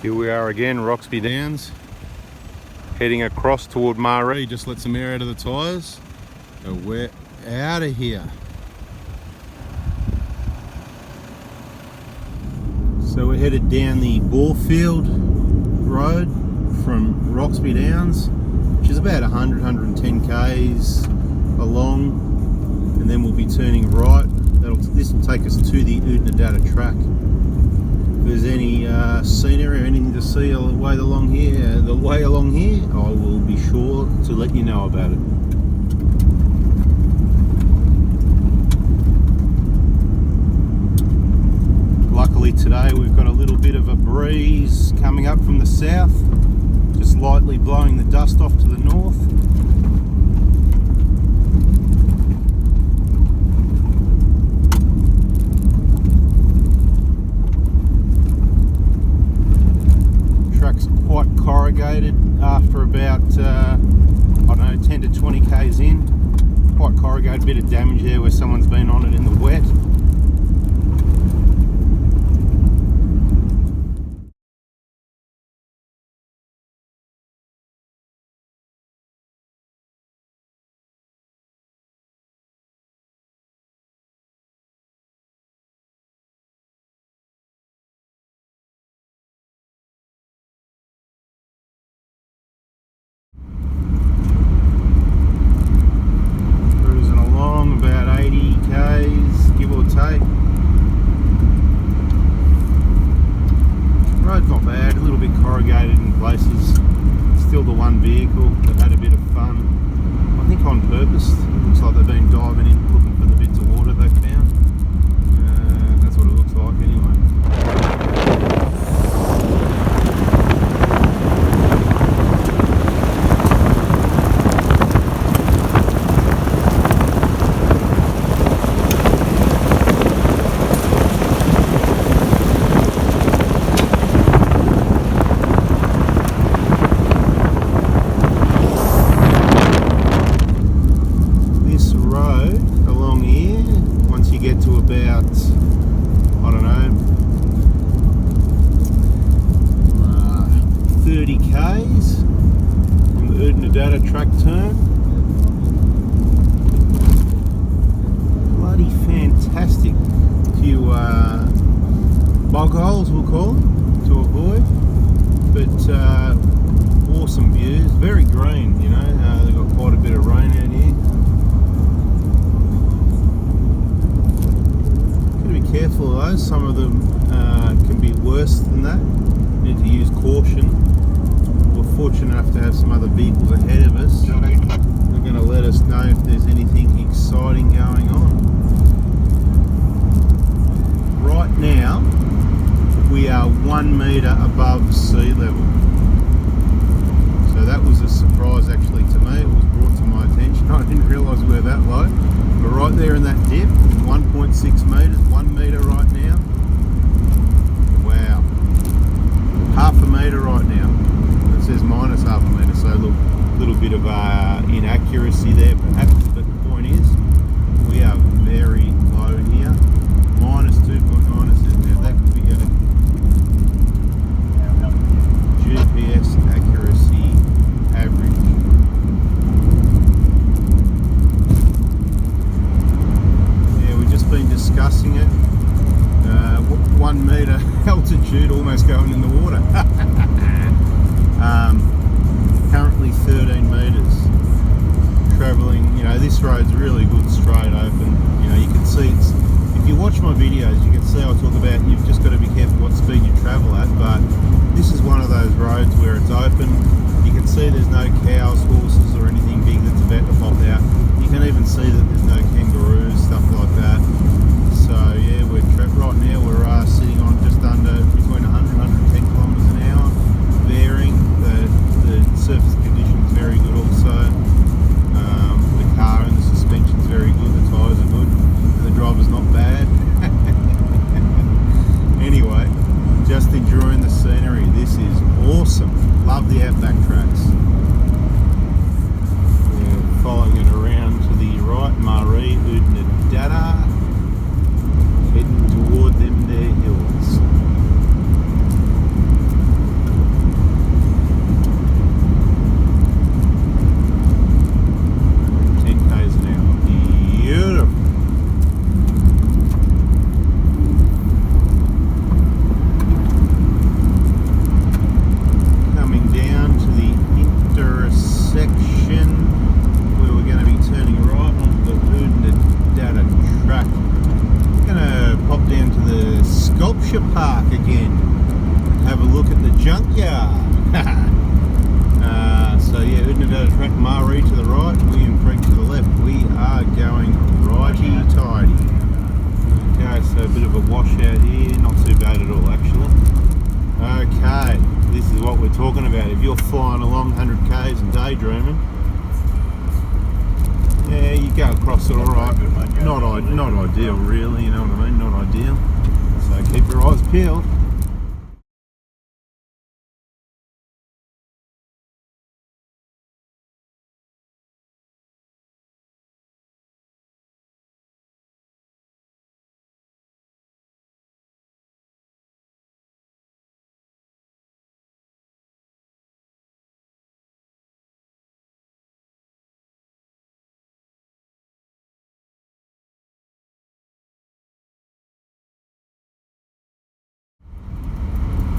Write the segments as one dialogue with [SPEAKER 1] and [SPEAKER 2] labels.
[SPEAKER 1] Here we are again, Roxby Downs, heading across toward Marree. Just let some air out of the tyres. So we're out of here. So we're headed down the Borefield road from Roxby Downs, which is about 110 k's along, and then we'll be turning right. This will take us to the Oodnadatta track. If there's any scenery or anything to see the way along here, I will be sure to let you know about it. Luckily today we've got a little bit of a breeze coming up from the south, just lightly blowing the dust off to the north. Quite corrugated after about I don't know, 10 to 20 k's in. Quite corrugated, bit of damage there where someone's been on it in the wet. About 80 k's, give or take. Road's not bad, a little bit corrugated in places. Still the one vehicle that had a bit of fun, I think on purpose. Looks like they've been diving in looking for the bits of water they found. That's what it looks like anyway. About, I don't know, 30 k's from the Oodnadatta track turn. Bloody fantastic. A few bog holes, we'll call them, to avoid, but awesome views. Very green, you know. They've got quite a bit of rain out here. Careful though, some of them can be worse than that. Need to use caution. We're fortunate enough to have some other vehicles ahead of us. They're going to let us know if there's anything exciting going on. Right now, we are 1 metre above sea level. So that was a surprise actually to me. It was brought to my attention. I didn't realise we were that low. But right there in that dip, 1.6 metres, 1 metre right now. Wow. Half a metre right now. It says minus half a metre, so look, a little bit of inaccuracy there perhaps, but the point is, we are very low here. Minus 2.9, it says now. That could be a GPS accuracy average. Been discussing it. 1 metre altitude, almost going in the water. Currently 13 metres. Travelling, you know, this road's really good, straight open. You know, you can see it's. If you watch my videos, you can see I talk about you've just got to be careful what speed you travel at. But this is one of those roads where it's open. You can see there's no cows, horses, or anything big that's about to pop out. You can even see that there's no kangaroos, stuff like that. So yeah, right now we're sitting on just under between 100 and 110 kilometres an hour, varying. The surface conditions very good also. The car and the suspension's very good. The tyres are good. And the driver's not bad. sculpture park again. Have a look at the junkyard. So yeah, Oodnadatta track, Marree to the right, William Creek to the left. We are going righty-tighty. Okay, so a bit of a washout here, not too bad at all actually. Okay, this is what we're talking about. If you're flying along 100 k's and daydreaming, yeah, you go across it alright. Not ideal really, you know what I mean, not ideal. So keep your eyes peeled.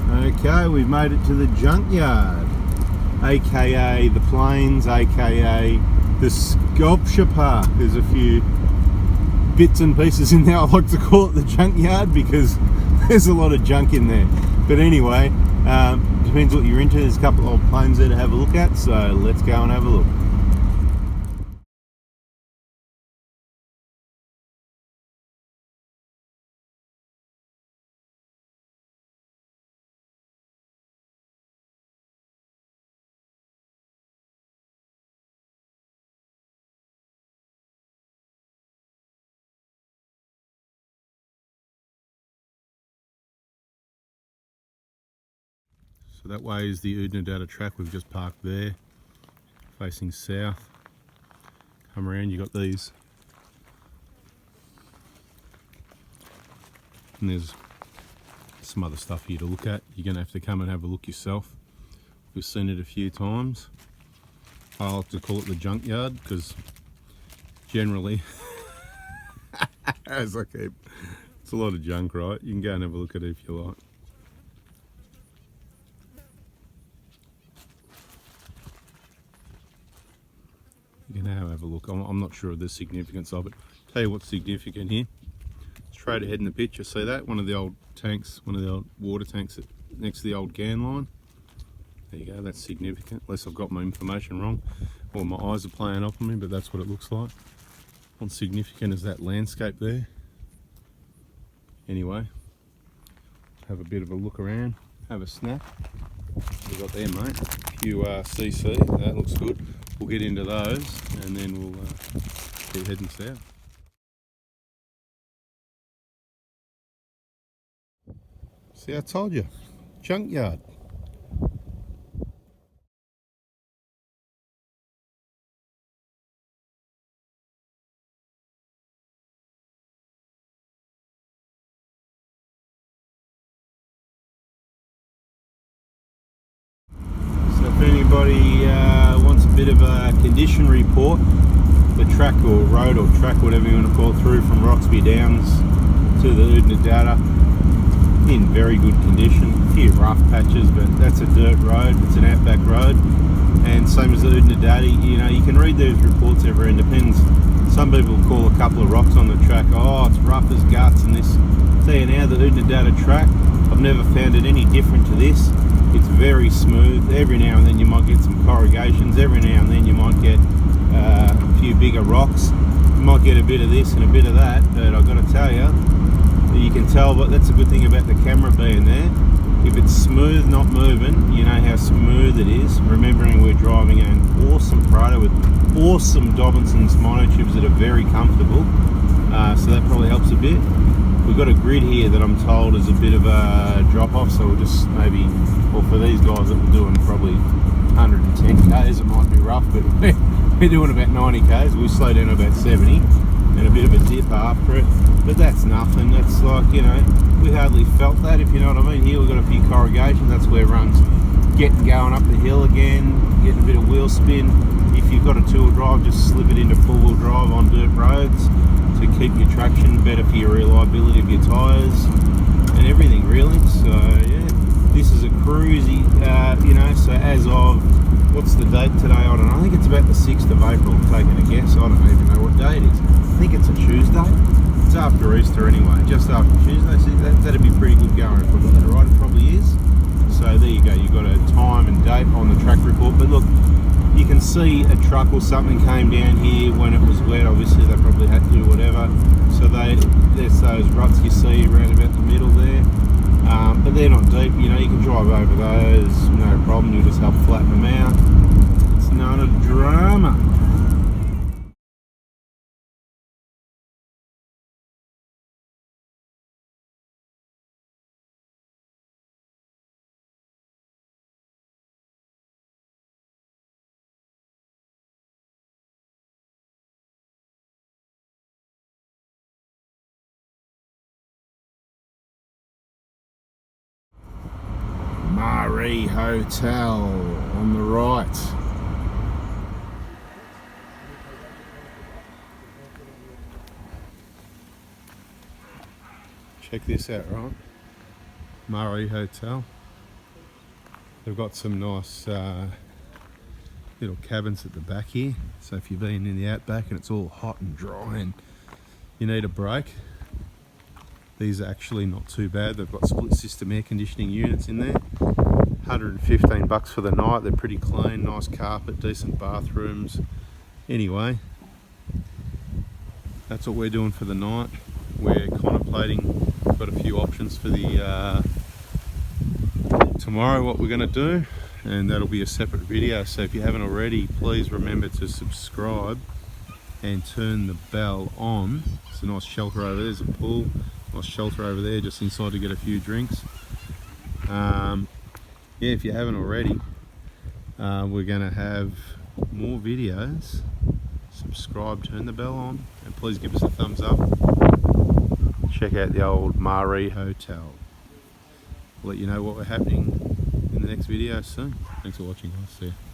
[SPEAKER 1] Okay, we've made it to the junkyard, aka the plains, aka the sculpture park. There's a few bits and pieces in there. I like to call it the junkyard because there's a lot of junk in there. But anyway, depends what you're into. There's a couple of old planes there to have a look at, so let's go and have a look. So that way is the Oodnadatta track. We've just parked there, facing south. Come around, you got these. And there's some other stuff here to look at. You're going to have to come and have a look yourself. We've seen it a few times. I like to call it the junkyard because generally, as I keep, it's a lot of junk, right? You can go and have a look at it if you like. You can have a look. I'm not sure of the significance of it. Tell you what's significant here. Straight ahead in the picture, see that? One of the old tanks, one of the old water tanks next to the old can line. There you go, that's significant. Unless I've got my information wrong or my eyes are playing off on me, but that's what it looks like. What's significant is that landscape there. Anyway, have a bit of a look around, have a snack. What we got there, mate? A few CC, that looks good. We'll get into those and then we'll get heading south. See, I told you, junkyard. If anybody wants a bit of a condition report, the track or road or track, whatever you want to call it, through from ROXBY Downs to the Oodnadatta, in very good condition. A few rough patches, but that's a dirt road, it's an outback road. And same as the Oodnadatta, you know, you can read those reports everywhere, and depends. Some people call a couple of rocks on the track, oh, it's rough as guts and this. Tell you now, the Oodnadatta track, I've never found it any different to this. It's very smooth. Every now and then you might get some corrugations. Every now and then you might get a few bigger rocks. You might get a bit of this and a bit of that. But I've got to tell you, you can tell. But that's a good thing about the camera being there. If it's smooth, not moving, you know how smooth it is. Remembering we're driving an awesome Prado with awesome Dobinson's monotubes that are very comfortable. So that probably helps a bit. We've got a grid here that I'm told is a bit of a drop off, so we'll just maybe, well, for these guys that we're doing probably 110 k's, it might be rough, but we're doing about 90 k's. We slow down to about 70 and a bit of a dip after it, but that's nothing. That's like, you know, we hardly felt that, if you know what I mean. Here we've got a few corrugations, that's where runs getting going up the hill again, getting a bit of wheel spin. If you've got a two-wheel drive, just slip it into four-wheel drive on dirt roads to keep your traction better for your reliability of your tyres and everything really. So yeah, this is a cruisy, you know, so as of, what's the date today? I don't know, I think it's about the 6th of April, I'm taking a guess. I don't even know what day it is. I think it's a Tuesday. It's after Easter anyway, just after Tuesday, so that'd be pretty good going if I got that right. It probably is. So there you go, you've got a time and date on the track report. But look, you can see a truck or something came down here when it was wet. Obviously they probably had to do whatever. So there's those ruts you see around about the middle there. But they're not deep, you know, you can drive over those, no problem. You'll just help flatten them out. It's not a drama. Marree Hotel on the right. Check this out, right? Marree Hotel. They've got some nice little cabins at the back here. So if you've been in the outback and it's all hot and dry and you need a break, these are actually not too bad. They've got split system air conditioning units in there. 115 bucks for the night. They're pretty clean, nice carpet, decent bathrooms. Anyway, that's what we're doing for the night. We're contemplating, got a few options for the tomorrow, what we're going to do, and that'll be a separate video. So if you haven't already, please remember to subscribe and turn the bell on. It's a nice shelter over there. There's a pool. Nice shelter over there just inside to get a few drinks. Yeah, if you haven't already, we're going to have more videos. Subscribe, turn the bell on, and please give us a thumbs up. Check out the old Marree Hotel. I'll let you know what we're happening in the next video soon. Thanks for watching, guys. See ya.